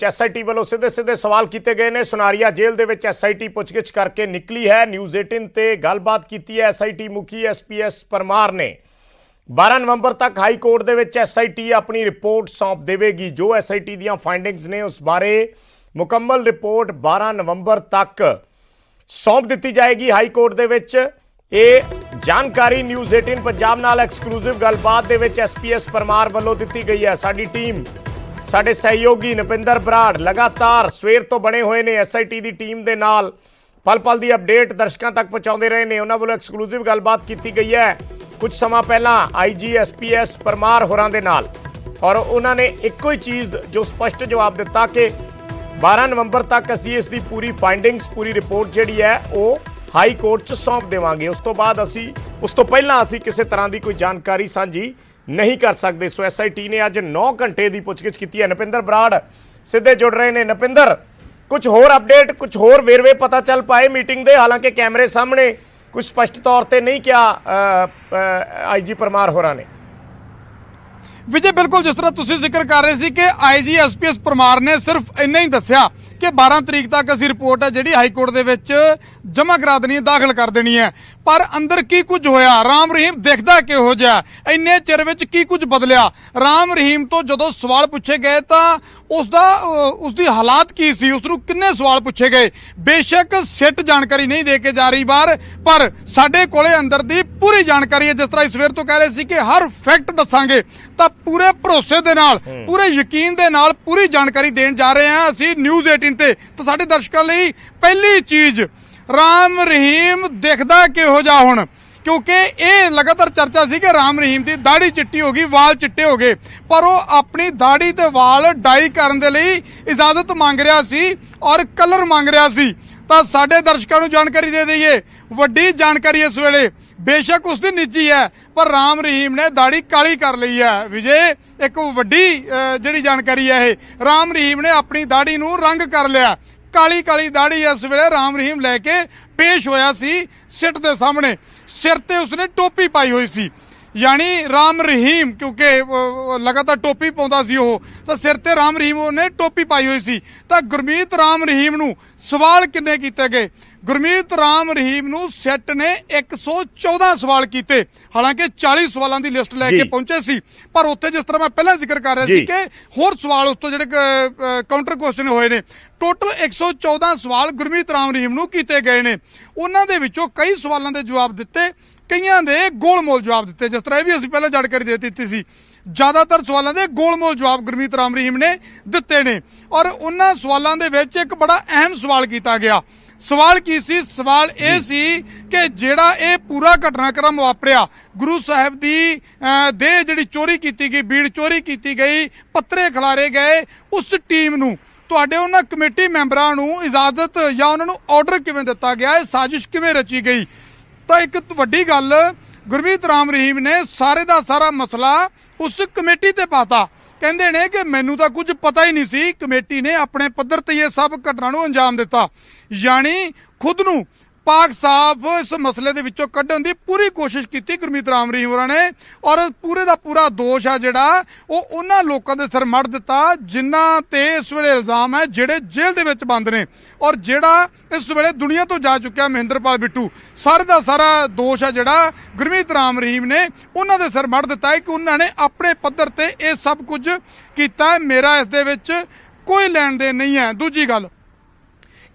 SIT ਵੱਲੋਂ ਸਿੱਧੇ ਸਵਾਲ ਕੀਤੇ ਗਏ ਨੇ। ਸੁਨਾਰੀਆ ਜੇਲ੍ਹ ਦੇ ਵਿੱਚ SIT ਪੁੱਛਗਿੱਛ ਕਰਕੇ ਨਿਕਲੀ ਹੈ। ਨਿਊਜ਼ 18 ਤੇ ਗੱਲਬਾਤ ਕੀਤੀ ਹੈ SIT ਮੁਖੀ SPS परमार ने। 12 नवंबर तक हाई कोर्ट ਦੇ ਵਿੱਚ SIT अपनी रिपोर्ट सौंप देवेगी। जो SIT ਦੀਆਂ फाइंडिंग्स ने उस बारे मुकम्मल रिपोर्ट 12 नवंबर तक सौंप ਦਿੱਤੀ जाएगी हाई कोर्ट ਦੇ ਵਿੱਚ। ਇਹ जानकारी न्यूज़ 18 पंजाब नाल एक्सक्लूसिव गलबात दे विच SPS परमार ਵੱਲੋਂ ਦਿੱਤੀ गई है। साडी टीम साडे सहयोगी नपिंदर बराड़ लगातार सवेर तो बने हुए ने SIT दी टीम दे नाल पल पल दी अपडेट दर्शकों तक पहुँचाते रहे ने। उन्हां ਵੱਲੋਂ एक्सक्लूसिव गलबात की गई है कुछ समा पहला IG SPS परमार होरां दे नाल, और उन्होंने एक ही चीज़ जो स्पष्ट जवाब दिता कि 12 नवंबर तक असी इसकी पूरी फाइंडिंग्स पूरी रिपोर्ट जिहड़ी है वो हाई कोर्ट च सौंप देवांगे। उस तो बाद असी उस तो पहला असी किसी तरह की कोई जानकारी साझी नहीं कर सकते। सो SIT ने अज 9 घंटे की पुछगिछ की है। नपिंदर बराड़ सीधे जुड़ रहे हैं। नपिंदर, कुछ होर अपडेट कुछ होर वेरवे पता चल पाए मीटिंग के? हालांकि कैमरे सामने कुछ स्पष्ट तौर पर नहीं क्या IG परमार होरां ने। विजय, बिल्कुल जिस तरह तुसीं जिक्र कर रहे थे कि IG SPS परमार ने सिर्फ इन्ना ही दस्सिया कि 12 तरीक तक असी रिपोर्ट है जिहड़ी हाई कोर्ट दे विच जमा करा देनी है, दाखिल कर देनी है। पर अंदर की कुछ होया, राम रहीम दिखदा किहो जिहा, इन्ने चिर विच की कुछ बदलिया? राम रहीम तो जदों सवाल पूछे गए तां उसदी हालात की सी, उसनूं किन्ने सवाल पूछे गए? बेशक सिट जानकारी नहीं दे के जा रही बाहर, पर साडे कोले अंदर दी पूरी जानकारी है। जिस तरह सवेर तो कह रहे सी कि हर फैक्ट दसांगे, तां पूरे भरोसे दे नाल पूरे यकीन दे नाल पूरी जानकारी देण जा रहे हैं असी न्यूज़ 18 ते। तो साडे दर्शकों लई पहली चीज़, राम रहीम दिखदा किहो जिहा हुण, क्योंकि ये लगातार चर्चा सी कि राम रहीम की दाढ़ी चिट्टी हो गई, वाल चिट्टे हो गए, पर वो अपनी दाढ़ी ते वाल डाई करन दे लई इजाजत मांग रहा सी और कलर मांग रहा सी। तो साडे दर्शकों को जानकारी दे दईए, वड्डी जानकारी इस वेले, बेशक उसकी निजी है पर राम रहीम ने दाढ़ी काली कर ली है। विजय, एक वड्डी जिहड़ी जानकारी है ये, राम रहीम ने अपनी दाढ़ी नूं रंग कर लिया, काली काली दाढ़ी इस वेले राम रहीम लैके पेश होया सी सिट दे सामने। सिर ते उसने टोपी पाई हुई सी, यानी राम रहीम क्योंकि लगातार टोपी पाउंदा सी वो, तो सिर ते राम रहीम ने टोपी पाई हुई सी। तो गुरमीत राम रहीम नूं सवाल किन्ने कीते गए? गुरमीत राम रहीम नूं सिट ने 114 सवाल किए। हालांकि 40 सवालों की लिस्ट लैके पहुंचे सी, पर उत्थे जिस तरह मैं पहले जिक्र कर रहा सी कि होर सवाल उस तो जिहड़े काउंटर क्वेश्चन होए ने, टोटल 114 सवाल गुरमीत राम रहीम नूं कीते गए ने। उन्हां दे विचों कई सवालों के जवाब दिते, कईयां दे गोलमोल जवाब दिते। जिस तरह भी असीं पहले जानकारी दे दित्ती सी, ज़्यादातर सवालों के गोलमोल जवाब गुरमीत राम रहीम ने दिते ने। और उन्हां सवालों के विच एक बड़ा अहम सवाल किया गया। सवाल की सी? सवाल ये सी कि जिहड़ा ये पूरा घटनाक्रम वापरिया, गुरु साहिब दी देह जिहड़ी चोरी की गई, बीड़ चोरी की गई, पत्रे खिलारे गए, उस टीम नूं तुहाडे उन्हां कमेटी मैंबरां नूं इजाजत या उन्हां नूं ऑर्डर किवें दिता गया, साजिश किवें रची गई? तो एक वड्डी गल गुरमीत राम रहीम ने सारे दा सारा मसला उस कमेटी ते पाता। कहंदे ने कि मैनू तो कुछ पता ही नहीं सी, कमेटी ने अपने पद्धर ते ये सब घटना नूं अंजाम दिता। यानी खुद नूं पाक साफ इस मसले दे विचों कड्ढण दी पूरी कोशिश की गुरमीत राम रहीम होरां ने, और पूरे दा पूरा दोष है जिहड़ा वो उन्हां लोकां दे सिर मढ़ दिता जिन्हां ते इस वेले इल्जाम है जिहड़े जेल दे विच बंद ने, और जिहड़ा इस वेले दुनिया तो जा चुक्या महेंद्रपाल बिट्टू। सारे दा सारा दोष है जिहड़ा गुरमीत राम रहीम ने उन्हां दे सिर मढ़ दिता है कि उन्हां ने अपने पद्धर ते ये सब कुछ कीता। मेरा इस दे विच कोई लैण देन नहीं है। दूजी गल,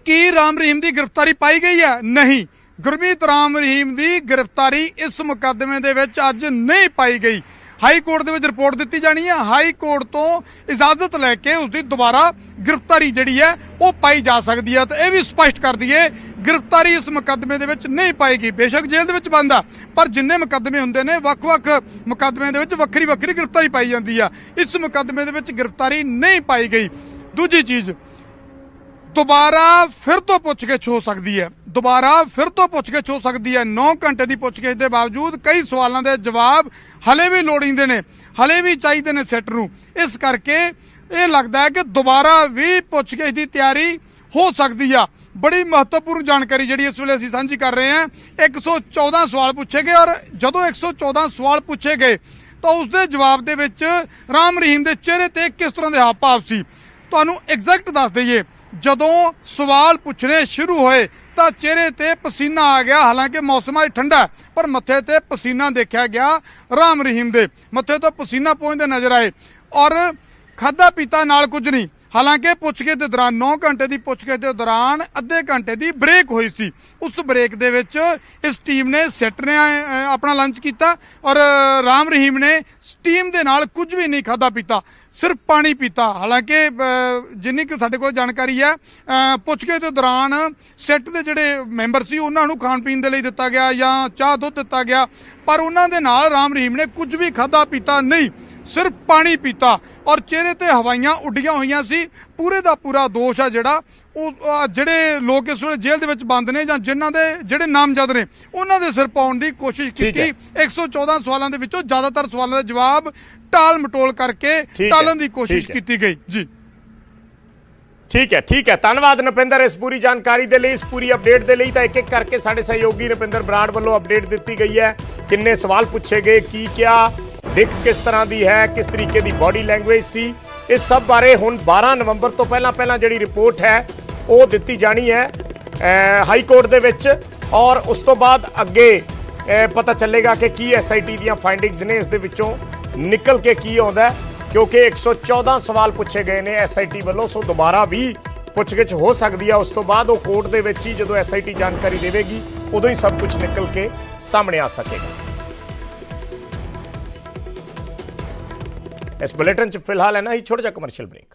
की राम रहीम की गिरफ्तारी पाई गई है? नहीं, गुरमीत राम रहीम की गिरफ्तारी इस मुकदमे दे विच अज नहीं पाई गई। हाई कोर्ट दे विच रिपोर्ट दित्ती जानी है, हाई कोर्ट तो इजाजत लैके उसकी दोबारा गिरफ्तारी जिहड़ी है वो पाई जा सकती है। तो यह भी स्पष्ट कर दिए, गिरफ्तारी इस मुकदमे दे विच नहीं पाएगी। बेशक जेल दे विच बंद आ, पर जिन्ने मुकदमे हुंदे ने वख-वख मुकदमे दे विच वक्री वक्री गिरफ्तारी पाई जाती है, इस मुकदमे दे विच गिरफ्तारी नहीं पाई गई। दूजी चीज़, दोबारा फिर तो पुछगिछ हो सकती है, दोबारा फिर तो पुछगिछ हो सकती है। 9 घंटे की पुछगिछ के बावजूद कई सवालों के जवाब हले भी लोड़ींदे ने, हले भी चाहिए ने सिट नूं। इस करके ये लगता है कि दोबारा भी पुछगिछ की तैयारी हो सकती है। बड़ी महत्वपूर्ण जानकारी जिहड़ी इस वेले असीं सांझी कर रहे हैं। 114 सवाल पूछे गए, और जदों 114 सवाल पूछे गए तो उसके जवाब दे विच राम रहीम के चेहरे ते किस तरह के हाव भाव सी। ਤੁਹਾਨੂੰ ਐਗਜ਼ੈਕਟ ਦੱਸ ਦਈਏ, ਜਦੋਂ ਸਵਾਲ ਪੁੱਛਣੇ ਸ਼ੁਰੂ ਹੋਏ ਤਾਂ ਚਿਹਰੇ ਤੇ ਪਸੀਨਾ ਆ ਗਿਆ। ਹਾਲਾਂਕਿ ਮੌਸਮ ਅੱਜ ਠੰਡਾ ਹੈ, ਪਰ ਮੱਥੇ ਤੇ ਪਸੀਨਾ ਦੇਖਿਆ ਗਿਆ। ਰਾਮ ਰਹੀਮ ਦੇ ਮੱਥੇ ਤੋਂ ਪਸੀਨਾ ਪਹੁੰਚਦੇ ਨਜ਼ਰ ਆਏ ਔਰ ਖਾਧਾ ਪੀਤਾ ਨਾਲ ਕੁਝ ਨਹੀਂ। ਹਾਲਾਂਕਿ ਪੁੱਛਗਿੱਛ ਦੇ ਦੌਰਾਨ 9 ਘੰਟੇ ਦੀ ਪੁੱਛਗਿੱਛ ਦੇ ਦੌਰਾਨ ਅੱਧੇ ਘੰਟੇ ਦੀ ਬ੍ਰੇਕ ਹੋਈ ਸੀ। ਉਸ ਬ੍ਰੇਕ ਦੇ ਵਿੱਚ ਇਸ ਟੀਮ ਨੇ ਸੈਟ ਨੇ ਆਪਣਾ ਲੰਚ ਕੀਤਾ ਔਰ ਰਾਮ ਰਹੀਮ ਨੇ ਟੀਮ ਦੇ ਨਾਲ ਕੁਝ ਵੀ ਨਹੀਂ ਖਾਧਾ ਪੀਤਾ, ਸਿਰਫ ਪਾਣੀ ਪੀਤਾ। ਹਾਲਾਂਕਿ ਜਿੰਨੀ ਕਿ ਸਾਡੇ ਕੋਲ ਜਾਣਕਾਰੀ ਹੈ, ਪੁੱਛਗਿੱਛ ਦੇ ਦੌਰਾਨ ਸੈੱਟ ਦੇ ਜਿਹੜੇ ਮੈਂਬਰ ਸੀ ਉਹਨਾਂ ਨੂੰ ਖਾਣ ਪੀਣ ਦੇ ਲਈ ਦਿੱਤਾ ਗਿਆ ਜਾਂ ਚਾਹ ਦੁੱਧ ਦਿੱਤਾ ਗਿਆ, ਪਰ ਉਹਨਾਂ ਦੇ ਨਾਲ ਰਾਮ ਰਹੀਮ ਨੇ ਕੁਝ ਵੀ ਖਾਧਾ ਪੀਤਾ ਨਹੀਂ, ਸਿਰਫ ਪਾਣੀ ਪੀਤਾ ਔਰ ਚਿਹਰੇ ਤੇ ਹਵਾਈਆਂ ਉੱਡੀਆਂ ਹੋਈਆਂ ਸੀ। ਪੂਰੇ ਦਾ ਪੂਰਾ ਦੋਸ਼ ਆ ਜਿਹੜਾ ਉਹ ਜਿਹੜੇ ਲੋਕ ਇਸ ਵੇਲੇ ਜੇਲ੍ਹ ਦੇ ਵਿੱਚ ਬੰਦ ਨੇ ਜਾਂ ਜਿਨ੍ਹਾਂ ਦੇ ਜਿਹੜੇ ਨਾਮਜ਼ਦ ਨੇ ਉਹਨਾਂ ਦੇ ਸਿਰ ਪਾਉਣ ਦੀ ਕੋਸ਼ਿਸ਼ ਕੀਤੀ। 114 ਸਵਾਲਾਂ ਦੇ ਵਿੱਚੋਂ ਜ਼ਿਆਦਾਤਰ ਸਵਾਲਾਂ ਦੇ ਜਵਾਬ ਟਾਲ ਮਟੋਲ ਕਰਕੇ ਟਾਲਣ ਦੀ ਕੋਸ਼ਿਸ਼ ਕੀਤੀ ਗਈ। ਜੀ ਠੀਕ ਹੈ ਧੰਨਵਾਦ ਨੁਪਿੰਦਰ ਇਸ ਪੂਰੀ ਜਾਣਕਾਰੀ ਦੇ ਲਈ, ਇਸ ਪੂਰੀ ਅਪਡੇਟ ਦੇ ਲਈ। ਤਾਂ ਇੱਕ ਇੱਕ ਕਰਕੇ ਸਾਡੇ ਸਹਿਯੋਗੀ ਨੁਪਿੰਦਰ ਬਰਾੜ ਵੱਲੋਂ ਅਪਡੇਟ ਦਿੱਤੀ ਗਈ ਹੈ, ਕਿੰਨੇ ਸਵਾਲ ਪੁੱਛੇ ਗਏ, ਕੀ ਕਿਹਾ, ਦਿੱਖ ਕਿਸ ਤਰ੍ਹਾਂ ਦੀ ਹੈ, ਕਿਸ ਤਰੀਕੇ ਦੀ ਬਾਡੀ ਲੈਂਗੁਏਜ ਸੀ, ਇਸ ਸਭ ਬਾਰੇ ਹੁਣ 12 ਨਵੰਬਰ ਤੋਂ ਪਹਿਲਾਂ ਜਿਹੜੀ ਰਿਪੋਰਟ ਹੈ ਉਹ ਦਿੱਤੀ ਜਾਣੀ ਹੈ ਹਾਈ ਕੋਰਟ ਦੇ ਵਿੱਚ ਔਰ ਉਸ ਤੋਂ ਬਾਅਦ ਅੱਗੇ ਪਤਾ ਚੱਲੇਗਾ ਕਿ ਕੀ SIT ਦੀਆਂ ਫਾਈਂਡਿੰਗਸ ਨੇ, ਇਸ ਦੇ ਵਿੱਚੋਂ ਨਿਕਲ ਕੇ ਕੀ ਆਉਂਦਾ, ਕਿਉਂਕਿ 114 ਸਵਾਲ ਪੁੱਛੇ ਗਏ ਨੇ SIT ਵੱਲੋਂ। ਸੋ ਦੁਬਾਰਾ ਵੀ ਪੁੱਛਗਿੱਛ ਹੋ ਸਕਦੀ ਹੈ। ਉਸ ਤੋਂ ਬਾਅਦ ਉਹ ਕੋਰਟ ਦੇ ਵਿੱਚ ਹੀ ਜਦੋਂ SIT ਜਾਣਕਾਰੀ ਦੇਵੇਗੀ ਉਦੋਂ ਹੀ ਸਭ ਕੁਝ ਨਿਕਲ ਕੇ ਸਾਹਮਣੇ ਆ ਸਕੇਗਾ। ਇਸ ਬੁਲੇਟਿਨ 'ਚ ਫਿਲਹਾਲ ਇੰਨਾ ਹੀ, ਛੋਟਾ ਜਿਹਾ ਕਮਰਸ਼ੀਅਲ ਬ੍ਰੇਕ।